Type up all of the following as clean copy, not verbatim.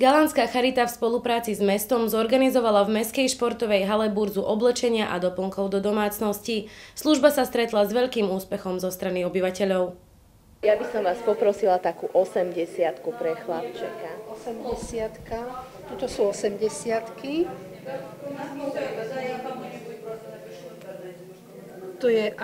Galantská charita v spolupráci s mestom zorganizovala v mestskej športovej hale burzu oblečenia a doplnkov do domácnosti. Služba sa stretla s veľkým úspechom zo strany obyvateľov. Ja by som vás poprosila takú 80-ku pre chlapčeka. 80-ka, tuto sú 80-ky. To je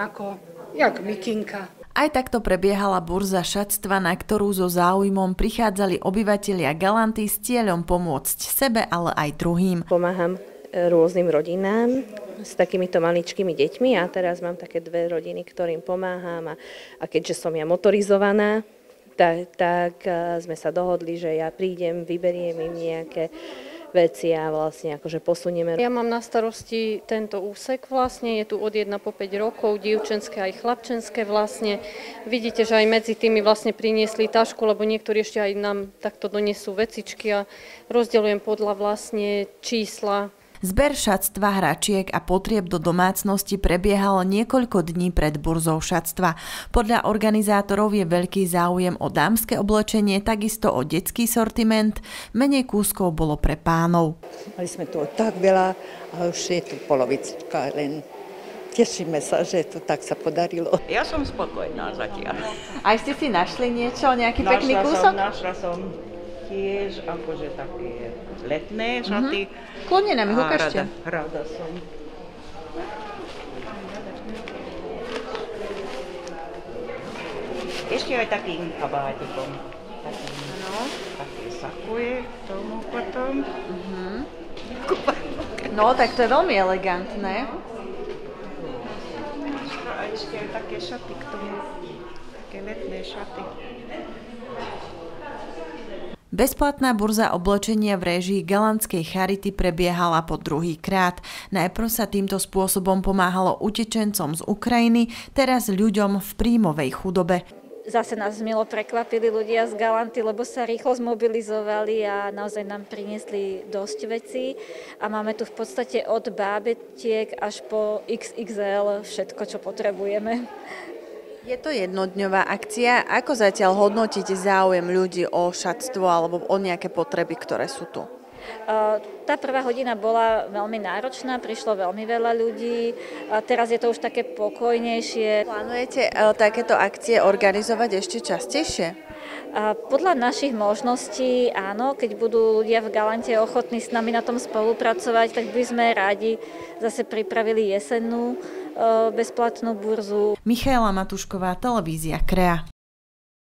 jak mikinka. Aj takto prebiehala burza šatstva, na ktorú so záujmom prichádzali obyvatelia Galanty s cieľom pomôcť sebe, ale aj druhým. Pomáham rôznym rodinám s takýmito maličkými deťmi a teraz mám také 2 rodiny, ktorým pomáham a keďže som ja motorizovaná, tak sme sa dohodli, že ja prídem, vyberiem im nejaké veci a vlastne akože posunieme. Ja mám na starosti tento úsek vlastne, je tu od 1 po 5 rokov, dievčenské aj chlapčenské vlastne. Vidíte, že aj medzi tými vlastne priniesli tašku, lebo niektorí ešte aj nám takto donesú vecičky a rozdeľujem podľa vlastne čísla. Zber šatstva, hračiek a potrieb do domácnosti prebiehal niekoľko dní pred burzou šatstva. Podľa organizátorov je veľký záujem o dámske oblečenie, takisto o detský sortiment. Menej kúskov bolo pre pánov. Mali sme tu tak veľa a už je tu polovička, len tešíme sa, že to tak sa podarilo. Ja som spokojná zatiaľ. Aj ste si našli niečo, nejaký pekný kúsok? Našla som tiež akože také letné šaty. Kľudne nám ich ukážte. Rada som. Ešte aj takým kabátikom. Také sakuje tomu potom. No, tak to je veľmi elegantné. A ešte aj také šaty k tomu. Také letné šaty. Bezplatná burza oblečenia v réžii Galantskej charity prebiehala po druhýkrát. Najprv sa týmto spôsobom pomáhalo utečencom z Ukrajiny, teraz ľuďom v príjmovej chudobe. Zase nás milo prekvapili ľudia z Galanty, lebo sa rýchlo zmobilizovali a naozaj nám priniesli dosť vecí. A máme tu v podstate od bábetiek až po XXL všetko, čo potrebujeme. Je to jednodňová akcia. Ako zatiaľ hodnotíte záujem ľudí o šatstvo alebo o nejaké potreby, ktoré sú tu? Tá prvá hodina bola veľmi náročná, prišlo veľmi veľa ľudí. Teraz je to už také pokojnejšie. Plánujete takéto akcie organizovať ešte častejšie? Podľa našich možností áno, keď budú ľudia v Galante ochotní s nami na tom spolupracovať, tak by sme rádi zase pripravili jesennú bezplatnú burzu. Michaela Matušková, televízia KREA.